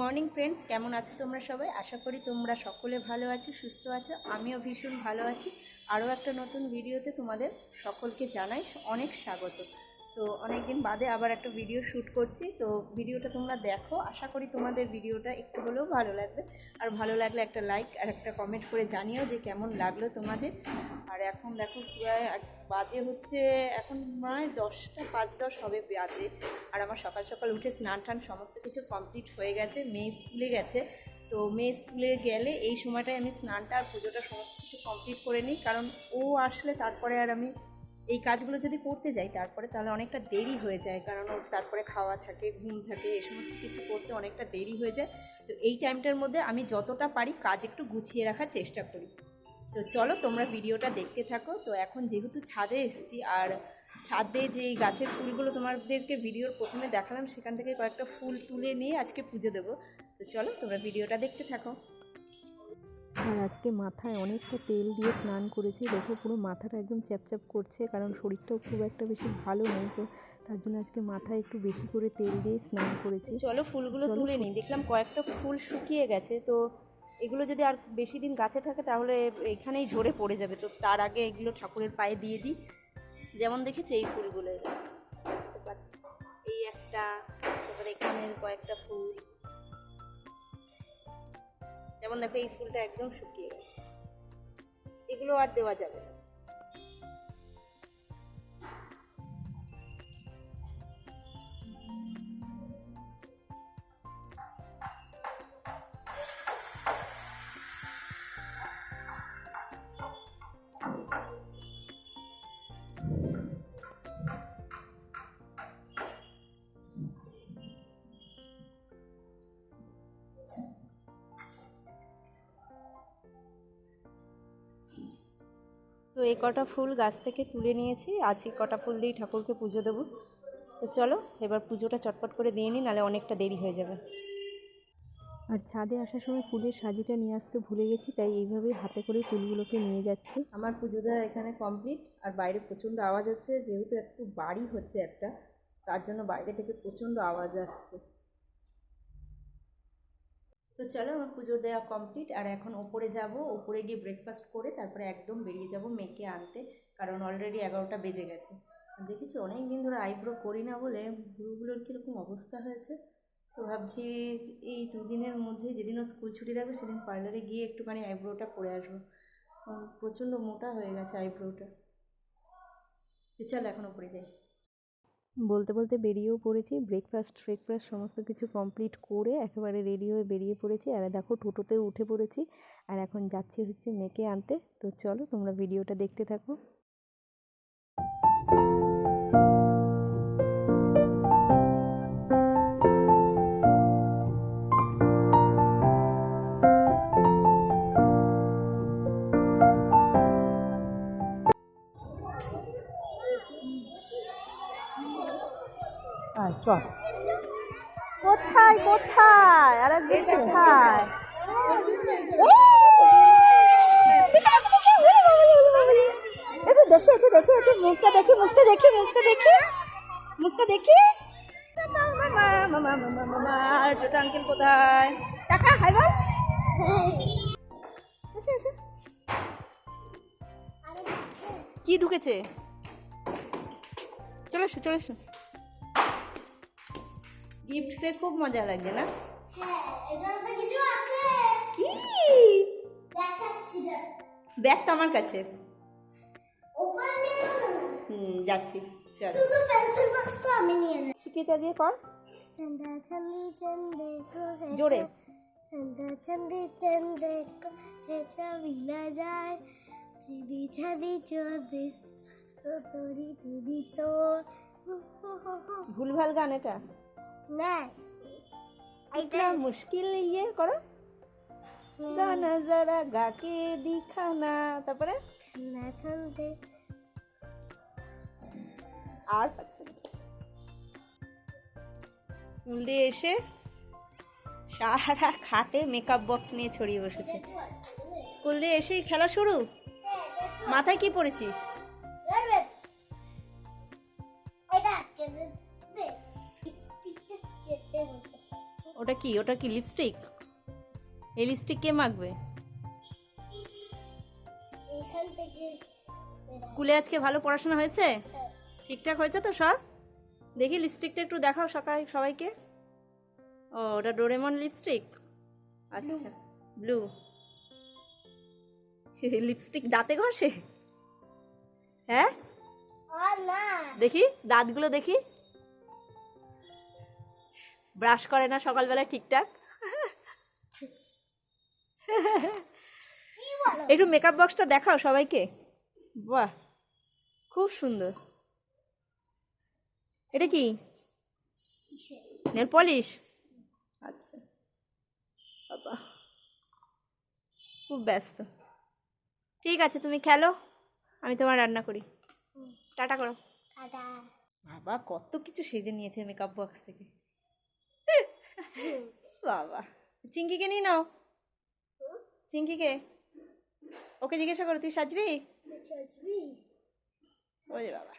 Morning friends, কেমন আছো তোমরা সবাই? আশা করি তোমরা সকলে ভালো আছো, সুস্থ আছো। আমিও ভীষণ ভালো আছি। আরও একটা নতুন ভিডিওতে তোমাদের সকলকে জানাই অনেক স্বাগত। তো অনেক দিন বাদে আবার একটা ভিডিও শ্যুট করছি, তো ভিডিওটা তোমরা দেখো। আশা করি তোমাদের ভিডিওটা একটু হলেও ভালো লাগবে। আর ভালো লাগলে একটা লাইক আর একটা কমেন্ট করে জানিও যে কেমন লাগলো তোমাদের। আর এখন দেখো প্রায় বাজে হচ্ছে এখন প্রায় 10টা 5-10 হবে বাজে। আর আমার সকাল সকাল উঠে স্নান টান সমস্ত কিছু কমপ্লিট হয়ে গেছে। মেয়ে স্কুলে গেছে, তো মেয়ে স্কুলে গেলে এই সময়টায় আমি স্নানটা আর পুজোটা সমস্ত কিছু কমপ্লিট করে নিই, কারণ ও আসলে তারপরে আর আমি এই কাজগুলো যদি করতে যাই তারপরে তাহলে অনেকটা দেরি হয়ে যায়, কারণ ওর তারপরে খাওয়া থাকে, ঘুম থাকে, এই সমস্ত কিছু করতে অনেকটা দেরি হয়ে যায়। তো এই টাইমটার মধ্যে আমি যতটা পারি কাজ একটু গুছিয়ে রাখার চেষ্টা করি। তো চলো তোমরা ভিডিওটা দেখতে থাকো। তো এখন যেহেতু ছাদে এসেছি, আর ছাদে যে গাছের ফুলগুলো তোমাদেরকে ভিডিওর প্রথমে দেখালাম, সেখান থেকে কয়েকটা ফুল তুলে নিয়ে আজকে পুজো দেবো। তো চলো তোমরা ভিডিওটা দেখতে থাকো। আর আজকে মাথায় অনেকটা তেল দিয়ে স্নান করেছি, দেখো পুরো মাথাটা একদম চ্যাপচ্যাপ করছে, কারণ শরীরটাও খুব একটা বেশি ভালো নেই, তো তার জন্য আজকে মাথায় একটু বেশি করে তেল দিয়ে স্নান করেছি। চলো ফুলগুলো তুলে নিই। দেখলাম কয়েকটা ফুল শুকিয়ে গেছে, তো এগুলো যদি আর বেশি দিন গাছে থাকে তাহলে এখানেই ঝরে পড়ে যাবে। তো তার আগে এগুলো ঠাকুরের পায়ে দিয়ে দিই। যেমন দেখেছি এই ফুলগুলো দেখতে পাচ্ছি, এই একটা, তারপরে এখানের কয়েকটা ফুল, যেমন দেখো এই ফুলটা একদম শুকিয়ে গেছে, এগুলো আর দেওয়া যাবে না। তো এই কটা ফুল গাছ থেকে তুলে নিয়েছি, আজ এই কটা ফুল দিয়েই ঠাকুরকে পুজো দেবো। তো চলো এবার পুজোটা চটপট করে দিয়ে নিই, নাহলে অনেকটা দেরি হয়ে যাবে। আর ছাদে আসার সময় ফুলের সাজিটা নিয়ে আসতে ভুলে গেছি, তাই এইভাবেই হাতে করে ফুলগুলোকে নিয়ে যাচ্ছি। আমার পুজো দেওয়া এখানে কমপ্লিট। আর বাইরে প্রচণ্ড আওয়াজ হচ্ছে, যেহেতু একটু বাড়ি হচ্ছে একটা, তার জন্য বাইরে থেকে প্রচণ্ড আওয়াজ আসছে। তো চলো আমার পুজো দেওয়া কমপ্লিট। আর এখন ওপরে যাব, ওপরে গিয়ে ব্রেকফাস্ট করে তারপরে একদম বেরিয়ে যাব মেয়েকে আনতে, কারণ অলরেডি 11টা বেজে গেছে। দেখেছি অনেক দিন ধরে আইব্রো করি না বলে ভুরুগুলোর কীরকম অবস্থা হয়েছে। তো ভাবছি এই 2 দিনের মধ্যে, যেদিন ও স্কুল ছুটি থাকবে সেদিন পার্লারে গিয়ে একটুখানি আইব্রোটা করে আসবো। প্রচণ্ড মোটা হয়ে গেছে আইব্রোটা। তো চলো এখন ওপরে যাই। বলতে বলতে বেরিয়েও পড়েছি, ব্রেকফাস্ট সমস্ত কিছু কমপ্লিট করে একেবারে রেডি হয়ে বেরিয়ে পড়েছি। আর দেখো টোটোতেও উঠে পড়েছি, আর এখন যাচ্ছি হচ্ছে মেয়েকে আনতে। তো চলো তোমরা ভিডিওটা দেখতে থাকো। চল, কোথায় কোথায় আর কোথায়? দেখি একটু দেখি, একটু মুখটা দেখি, মুখটা দেখি, মুখটা দেখি, মুখটা দেখি। ছোট আঙ্কেল কোথায়? টাকা হাই বল। কি ঢুকেছে? চলে এসো চলে এসো। গিফট পেয়ে খুব মজা লাগছে না? কি ব্যাগ তো আমার কাছে। যাচ্ছি, চলো। শিখিয়ে দিয়ে কর জোরে। চন্দা চন্দি চন্দে হেটা মিলা যায় চিদি ছাদি চোদিস সতরি দিদি তো। ভুলভাল গান এটা না, इतना मुश्किल ये करो गाना जरा गा के दिखाना। তারপরে চন্দা চন্দে আর পাচ্ছি না। স্কুল দিয়ে এসে সারা খাটে মেকআপ বক্স নিয়ে ছড়িয়ে বসেছে। স্কুল দিয়ে এসেই খেলা শুরু। মাথায় কি পরেছিস? ওটা কি? ওটা কি লিপস্টিক? এই লিপস্টিক কে মাখবে? এখান থেকে স্কুলে আজকে ভালো পড়াশোনা হয়েছে? ঠিকঠাক হয়েছে তো সব? দেখি লিপস্টিকটা একটু দেখাও সবাইকে। ও, ওটা ডোরেমন লিপস্টিক। আচ্ছা, ব্লু। লিপস্টিক দাঁতে ঘষে? হ্যাঁ, আর না দেখি দাঁতগুলো দেখি। ব্রাশ করে না সকালবেলায় ঠিকঠাক। কি বলো? একটু মেকআপ বক্সটা দেখাও সবাইকে। বাহ, খুব সুন্দর। এটা কি? Nail polish. আচ্ছা বাবা, খুব ব্যস্ত। ঠিক আছে, তুমি খেলো, আমি তোমার রান্না করি। টাটা করো। টাটা। বাবা কত কিছু সেজে নিয়েছে মেকআপ বক্স থেকে। বাবা, চিঙ্কিকে নিয়ে নাও। চিঙ্কিকে, ওকে জিজ্ঞাসা করো তুই সাজবি? ওরে বাবা।